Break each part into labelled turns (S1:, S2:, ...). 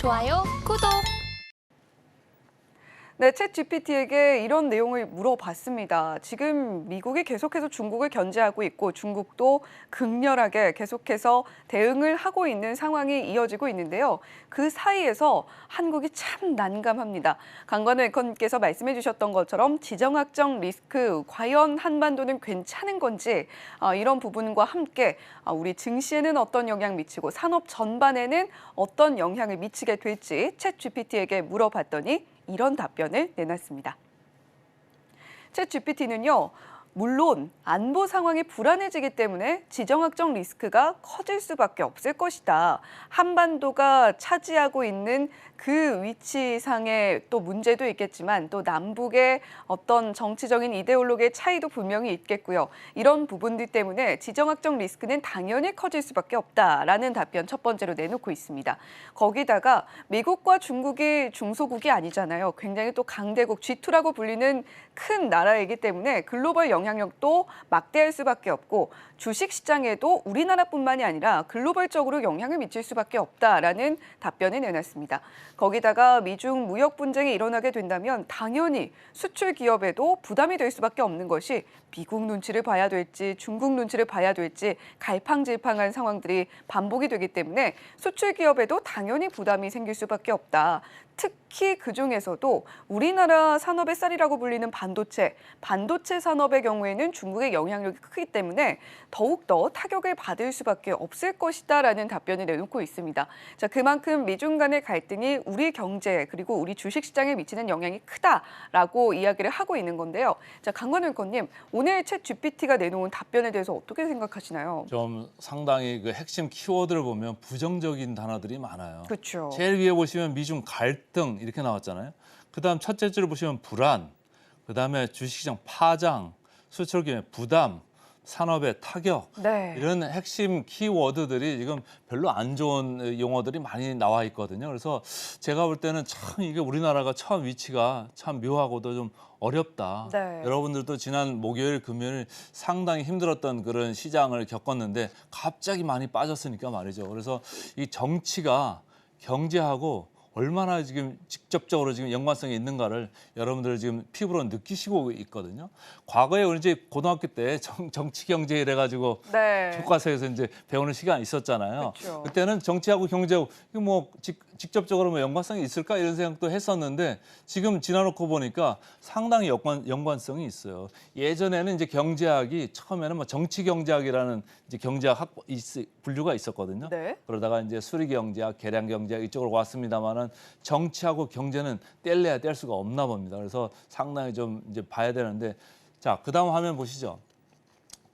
S1: 좋아요, 구독!
S2: 네, 챗 GPT에게 이런 내용을 물어봤습니다. 지금 미국이 계속해서 중국을 견제하고 있고 중국도 극렬하게 계속해서 대응을 하고 있는 상황이 이어지고 있는데요. 그 사이에서 한국이 참 난감합니다. 강관우 앵커님께서 말씀해 주셨던 것처럼 지정학적 리스크, 과연 한반도는 괜찮은 건지 이런 부분과 함께 우리 증시에는 어떤 영향 미치고 산업 전반에는 어떤 영향을 미치게 될지 챗 GPT에게 물어봤더니 이런 답변을 내놨습니다. 챗 GPT는요, 물론 안보 상황이 불안해지기 때문에 지정학적 리스크가 커질 수밖에 없을 것이다. 한반도가 차지하고 있는 그 위치상의 또 문제도 있겠지만 또 남북의 어떤 정치적인 이데올로기의 차이도 분명히 있겠고요. 이런 부분들 때문에 지정학적 리스크는 당연히 커질 수밖에 없다라는 답변 첫 번째로 내놓고 있습니다. 거기다가 미국과 중국이 중소국이 아니잖아요. 굉장히 또 강대국 G2라고 불리는 큰 나라이기 때문에 글로벌 영향력도 막대할 수밖에 없고 주식시장에도 우리나라뿐만이 아니라 글로벌적으로 영향을 미칠 수밖에 없다라는 답변을 내놨습니다. 거기다가 미중 무역 분쟁이 일어나게 된다면 당연히 수출 기업에도 부담이 될 수밖에 없는 것이 미국 눈치를 봐야 될지 중국 눈치를 봐야 될지 갈팡질팡한 상황들이 반복이 되기 때문에 수출 기업에도 당연히 부담이 생길 수밖에 없다. 특히 그중에서도 우리나라 산업의 쌀이라고 불리는 반도체 산업의 경우에는 중국의 영향력이 크기 때문에 더욱더 타격을 받을 수밖에 없을 것이다라는 답변을 내놓고 있습니다. 자, 그만큼 미중 간의 갈등이 우리 경제 그리고 우리 주식시장에 미치는 영향이 크다라고 이야기를 하고 있는 건데요. 자, 강관우 앵커님, 오늘 챗 GPT가 내놓은 답변에 대해서 어떻게 생각하시나요?
S3: 좀 상당히 그 핵심 키워드를 보면 부정적인 단어들이 많아요.
S2: 그렇죠.
S3: 제일 위에 보시면 미중 갈등 이렇게 나왔잖아요. 그다음 첫째 줄을 보시면 불안, 그다음에 주식시장 파장, 수출 기업의 부담, 산업의 타격
S2: 네.
S3: 이런 핵심 키워드들이 지금 별로 안 좋은 용어들이 많이 나와 있거든요. 그래서 제가 볼 때는 참 이게 우리나라가 처한 위치가 참 묘하고도 좀 어렵다.
S2: 네.
S3: 여러분들도 지난 목요일, 금요일 상당히 힘들었던 그런 시장을 겪었는데 갑자기 많이 빠졌으니까 말이죠. 그래서 이 정치가 경제하고 얼마나 지금 직접적으로 지금 연관성이 있는가를 여러분들 지금 피부로 느끼시고 있거든요. 과거에 우리 이제 고등학교 때 정치 경제 이래가지고
S2: 네.
S3: 교과서에서 이제 배우는 시간이 있었잖아요.
S2: 그렇죠.
S3: 그때는 정치하고 경제하고 이거 뭐 직접적으로 뭐 연관성이 있을까 이런 생각도 했었는데 지금 지나놓고 보니까 상당히 연관성이 있어요. 예전에는 이제 경제학이 처음에는 뭐 정치 경제학이라는 이제 경제학 분류가 있었거든요.
S2: 네.
S3: 그러다가 이제 수리 경제학, 계량 경제학 이쪽으로 왔습니다만은 정치하고 경제는 뗄래야 뗄 수가 없나 봅니다. 그래서 상당히 좀 이제 봐야 되는데 자, 그다음 화면 보시죠.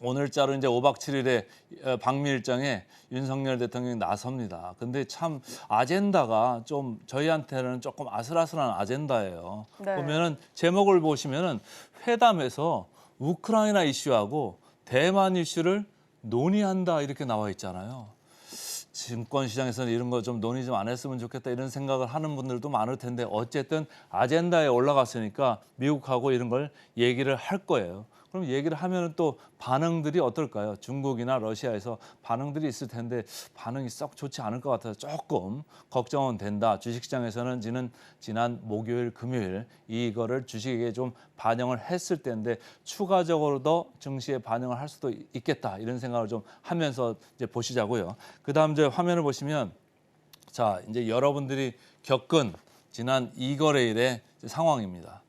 S3: 오늘자로 이제 5박 7일의 방미 일정에 윤석열 대통령이 나섭니다. 근데 참 아젠다가 좀 저희한테는 조금 아슬아슬한 아젠다예요.
S2: 네.
S3: 보면은 제목을 보시면은 회담에서 우크라이나 이슈하고 대만 이슈를 논의한다 이렇게 나와 있잖아요. 증권 시장에서는 이런 거 좀 논의 좀 안 했으면 좋겠다 이런 생각을 하는 분들도 많을 텐데 어쨌든 아젠다에 올라갔으니까 미국하고 이런 걸 얘기를 할 거예요. 그럼 얘기를 하면은 또 반응들이 어떨까요? 중국이나 러시아에서 반응들이 있을 텐데 반응이 썩 좋지 않을 것 같아서 조금 걱정은 된다. 주식시장에서는 지난 목요일, 금요일 이거를 주식에 좀 반영을 했을 때인데 추가적으로 더 증시에 반영을 할 수도 있겠다. 이런 생각을 좀 하면서 이제 보시자고요. 그다음 이제 화면을 보시면 자, 이제 여러분들이 겪은 지난 2거래일의 상황입니다.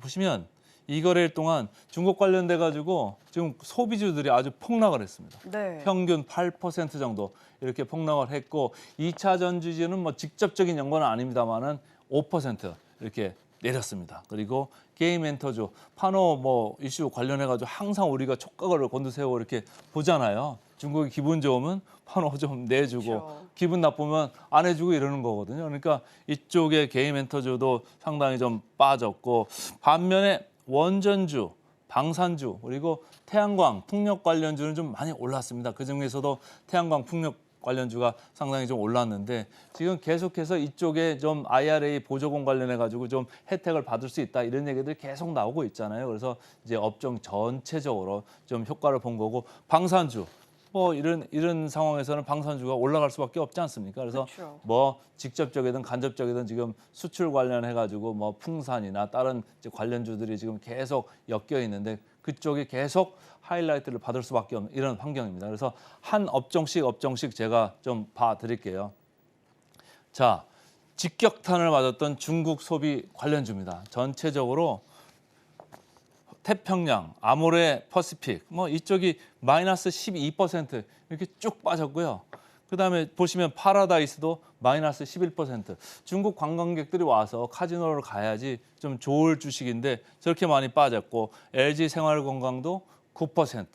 S3: 보시면 2거래일 동안 중국 관련돼 가지고 지금 소비주들이 아주 폭락을 했습니다.
S2: 네.
S3: 평균 8% 정도 이렇게 폭락을 했고 2차 전지주는 뭐 직접적인 연관은 아닙니다만은 5% 이렇게 내렸습니다. 그리고 게임 엔터주, 파노 뭐 이슈 관련해 가지고 항상 우리가 촉각을 곤두세우고 이렇게 보잖아요. 중국이 기분 좋으면 파노 좀 내주고
S2: 그렇죠.
S3: 기분 나쁘면 안 해주고 이러는 거거든요. 그러니까 이쪽에 게임 엔터주도 상당히 좀 빠졌고 반면에 원전주, 방산주 그리고 태양광, 풍력 관련주는 좀 많이 올랐습니다. 그중에서도 태양광, 풍력 관련주가 상당히 좀 올랐는데 지금 계속해서 이쪽에 좀 IRA 보조금 관련해 가지고 좀 혜택을 받을 수 있다 이런 얘기들이 계속 나오고 있잖아요. 그래서 이제 업종 전체적으로 좀 효과를 본 거고 방산주 뭐 이런 상황에서는 방산주가 올라갈 수밖에 없지 않습니까? 그래서
S2: 그렇죠.
S3: 뭐 직접적이든 간접적이든 지금 수출 관련해 가지고 뭐 풍산이나 다른 이제 관련주들이 지금 계속 엮여 있는데 그쪽이 계속 하이라이트를 받을 수밖에 없는 이런 환경입니다. 그래서 한 업종씩 제가 좀 봐 드릴게요. 자, 직격탄을 맞았던 중국 소비 관련주입니다. 전체적으로 태평양, 아모레 퍼시픽 뭐 이쪽이 마이너스 12% 이렇게 쭉 빠졌고요. 그다음에 보시면 파라다이스도 마이너스 11%. 중국 관광객들이 와서 카지노를 가야지 좀 좋을 주식인데 저렇게 많이 빠졌고 LG 생활건강도 9%,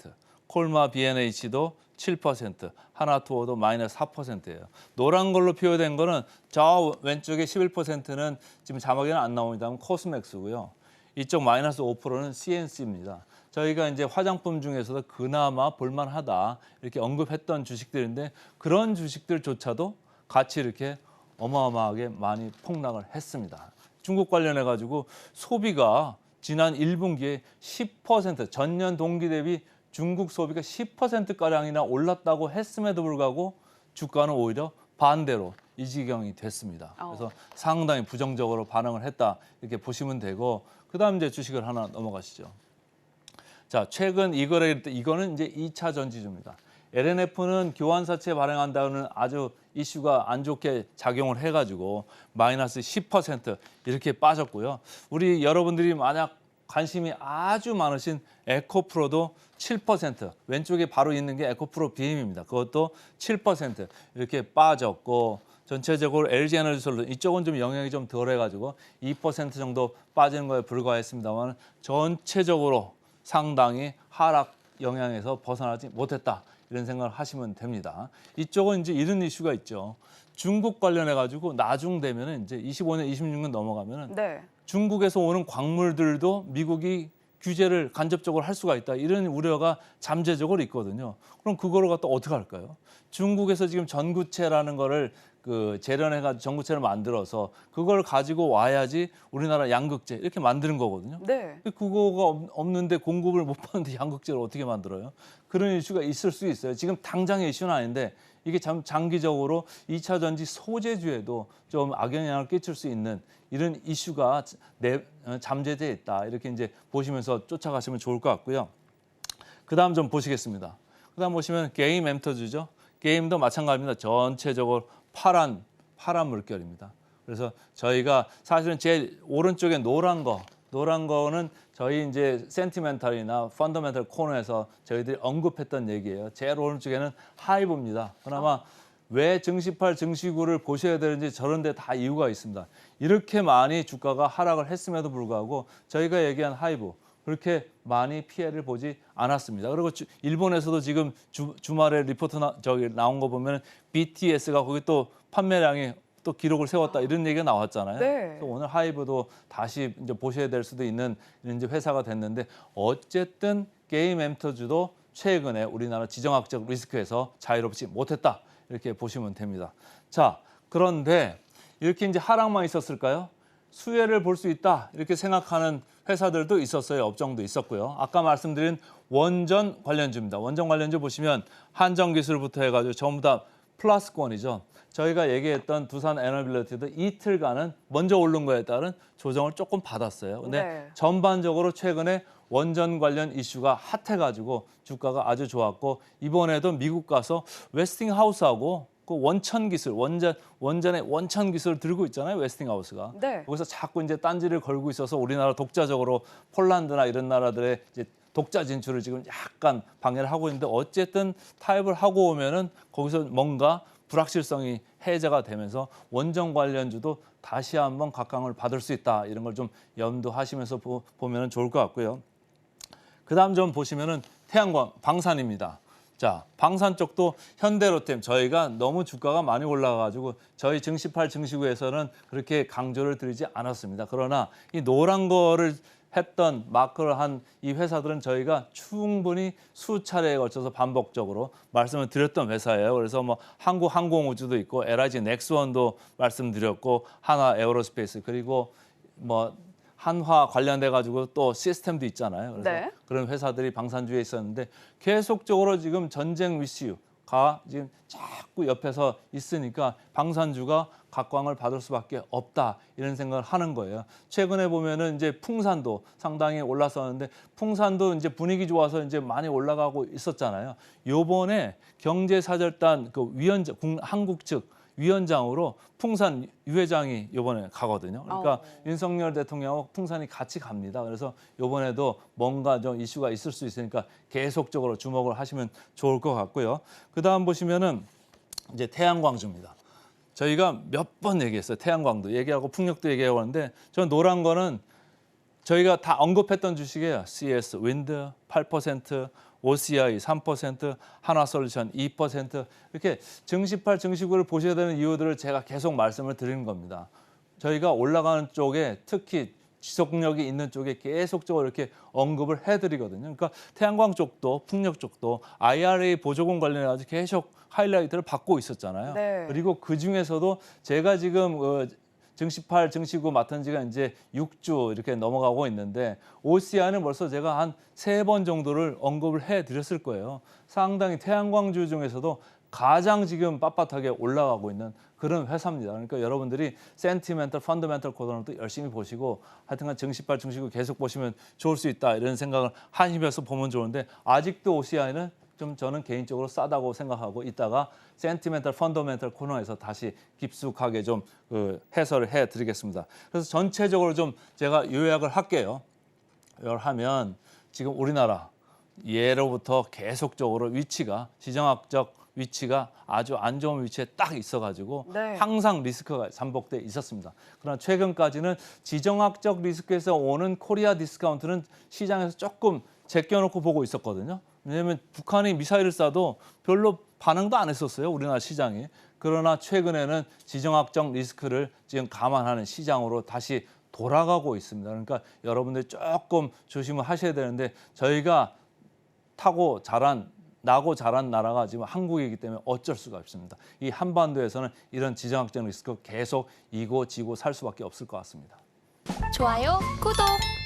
S3: 콜마 B&H도 7%, 하나투어도 마이너스 4%예요. 노란 걸로 표현된 거는 저 왼쪽에 11%는 지금 자막에는 안 나옵니다만 코스맥스고요. 이쪽 마이너스 5%는 CNC입니다. 저희가 이제 화장품 중에서도 그나마 볼만하다 이렇게 언급했던 주식들인데 그런 주식들조차도 같이 이렇게 어마어마하게 많이 폭락을 했습니다. 중국 관련해 가지고 소비가 지난 1분기에 10% 전년 동기 대비 중국 소비가 10%가량이나 올랐다고 했음에도 불구하고 주가는 오히려 반대로 이 지경이 됐습니다. 그래서 상당히 부정적으로 반응을 했다 이렇게 보시면 되고 그다음 이제 주식을 하나 넘어가시죠. 자, 최근 이거는 이제 2차 전지주입니다. LNF는 교환사채 발행한다는 아주 이슈가 안 좋게 작용을 해가지고 마이너스 10% 이렇게 빠졌고요. 우리 여러분들이 만약 관심이 아주 많으신 에코프로도 7% 왼쪽에 바로 있는 게 에코프로 BM입니다. 그것도 7% 이렇게 빠졌고 전체적으로 LG에너지솔루션 이쪽은 좀 영향이 좀 덜해가지고 2% 정도 빠지는 거에 불과했습니다만 전체적으로 상당히 하락 영향에서 벗어나지 못했다 이런 생각을 하시면 됩니다. 이쪽은 이제 이런 이슈가 있죠. 중국 관련해 가지고 나중 되면은 이제 25년, 26년 넘어가면은
S2: 네.
S3: 중국에서 오는 광물들도 미국이 규제를 간접적으로 할 수가 있다. 이런 우려가 잠재적으로 있거든요. 그럼 그거를 갖다 어떻게 할까요? 중국에서 지금 전구체라는 거를 재련해가지고 전구체를 만들어서 그걸 가지고 와야지 우리나라 양극재 이렇게 만드는 거거든요.
S2: 네.
S3: 그거가 없는데 공급을 못 받는데 양극재를 어떻게 만들어요? 그런 이슈가 있을 수 있어요. 지금 당장의 이슈는 아닌데 이게 장기적으로 2차 전지 소재주에도 좀 악영향을 끼칠 수 있는 이런 이슈가 잠재되어 있다. 이렇게 이제 보시면서 쫓아가시면 좋을 것 같고요. 그다음 좀 보시겠습니다. 그다음 보시면 게임 엠터주죠. 게임도 마찬가지입니다. 전체적으로 파란 물결입니다. 그래서 저희가 사실은 제일 오른쪽에 노란 거는 저희 이제 센티멘탈이나 펀더멘탈 코너에서 저희들이 언급했던 얘기예요. 제일 오른쪽에는 하이브입니다. 그나마 왜 증시8 증시구를 보셔야 되는지 저런 데 다 이유가 있습니다. 이렇게 많이 주가가 하락을 했음에도 불구하고 저희가 얘기한 하이브 그렇게 많이 피해를 보지 않았습니다. 그리고 일본에서도 지금 주말에 리포트 나온 거 보면 BTS가 거기 또 판매량이 또 기록을 세웠다 이런 얘기가 나왔잖아요.
S2: 네.
S3: 그래서 오늘 하이브도 다시 이제 보셔야 될 수도 있는 이런 이제 회사가 됐는데 어쨌든 게임 엠터주도 최근에 우리나라 지정학적 리스크에서 자유롭지 못했다 이렇게 보시면 됩니다. 자, 그런데 이렇게 이제 하락만 있었을까요? 수혜를 볼 수 있다 이렇게 생각하는 회사들도 있었어요. 업종도 있었고요. 아까 말씀드린 원전 관련주입니다. 원전 관련주 보시면 한전기술부터 해가지고 전부 다 플러스권이죠. 저희가 얘기했던 두산 에너빌리티도 이틀간은 먼저 오른 거에 따른 조정을 조금 받았어요. 근데
S2: 네.
S3: 전반적으로 최근에 원전 관련 이슈가 핫해가지고 주가가 아주 좋았고 이번에도 미국 가서 웨스팅하우스하고 그 원천 기술, 원전의 원천 기술을 들고 있잖아요, 웨스팅하우스가.
S2: 네.
S3: 거기서 자꾸 이제 딴지를 걸고 있어서 우리나라 독자적으로 폴란드나 이런 나라들의 이제 독자 진출을 지금 약간 방해를 하고 있는데 어쨌든 타협을 하고 오면은 거기서 뭔가 불확실성이 해제가 되면서 원전 관련주도 다시 한번 각광을 받을 수 있다. 이런 걸 좀 염두하시면서 보면 좋을 것 같고요. 그다음 좀 보시면은 태양광, 방산입니다. 자, 방산 쪽도 현대로템 저희가 너무 주가가 많이 올라가가지고 저희 증시8 증시구에서는 그렇게 강조를 드리지 않았습니다. 그러나 이 노란 거를 했던 마크를 한 이 회사들은 저희가 충분히 수차례에 걸쳐서 반복적으로 말씀을 드렸던 회사예요. 그래서 뭐 한국항공우주도 있고 LIG 넥스원도 말씀드렸고 하나 에어로스페이스 그리고 뭐 한화 관련돼 가지고 또 시스템도 있잖아요. 그래서
S2: 네.
S3: 그런 회사들이 방산주에 있었는데 계속적으로 지금 전쟁 이슈가 지금 자꾸 옆에서 있으니까 방산주가 각광을 받을 수밖에 없다 이런 생각을 하는 거예요. 최근에 보면은 이제 풍산도 상당히 올랐었는데 풍산도 이제 분위기 좋아서 이제 많이 올라가고 있었잖아요. 요번에 경제사절단 그 위원장 한국 측 위원장으로 풍산 유 회장이 요번에 가거든요. 그러니까 윤석열 대통령하고 풍산이 같이 갑니다. 그래서 요번에도 뭔가 좀 이슈가 있을 수 있으니까 계속적으로 주목을 하시면 좋을 것 같고요. 그다음 보시면은 이제 태양광주입니다. 저희가 몇 번 얘기했어요. 태양광도 얘기하고 풍력도 얘기하고 하는데 저 노란 거는 저희가 다 언급했던 주식이에요. CS 윈드 8%, OCI 3%, 한화솔루션 2% 이렇게 증시8, 증시9를 보셔야 되는 이유들을 제가 계속 말씀을 드리는 겁니다. 저희가 올라가는 쪽에 특히 지속력이 있는 쪽에 계속적으로 이렇게 언급을 해드리거든요. 그러니까 태양광 쪽도 풍력 쪽도 IRA 보조금 관련해서 계속 하이라이트를 받고 있었잖아요.
S2: 네.
S3: 그리고 그 중에서도 제가 지금 증시8, 증시9 맡은 지가 이제 6주 이렇게 넘어가고 있는데 OCI는 벌써 제가 한 3번 정도를 언급을 해드렸을 거예요. 상당히 태양광주 중에서도 가장 지금 빳빳하게 올라가고 있는 그런 회사입니다. 그러니까 여러분들이 센티멘털, 펀더멘털 코드도 열심히 보시고 하여튼간 증시8, 증시9 계속 보시면 좋을 수 있다 이런 생각을 하시면서 보면 좋은데 아직도 OCI는 좀 저는 개인적으로 싸다고 생각하고 있다가 센티멘털, 펀더멘털 코너에서 다시 깊숙하게 좀 해설을 해드리겠습니다. 그래서 전체적으로 좀 제가 요약을 할게요. 요약을 하면 지금 우리나라 예로부터 계속적으로 위치가 지정학적 위치가 아주 안 좋은 위치에 딱 있어가지고
S2: 네.
S3: 항상 리스크가 잠복돼 있었습니다. 그러나 최근까지는 지정학적 리스크에서 오는 코리아 디스카운트는 시장에서 조금 제껴놓고 보고 있었거든요. 왜냐하면 북한이 미사일을 쏴도 별로 반응도 안 했었어요. 우리나라 시장이. 그러나 최근에는 지정학적 리스크를 지금 감안하는 시장으로 다시 돌아가고 있습니다. 그러니까 여러분들 조금 조심을 하셔야 되는데 저희가 나고 자란 나라가 지금 한국이기 때문에 어쩔 수가 없습니다. 이 한반도에서는 이런 지정학적 리스크 계속 이고 지고 살 수밖에 없을 것 같습니다.
S1: 좋아요, 구독!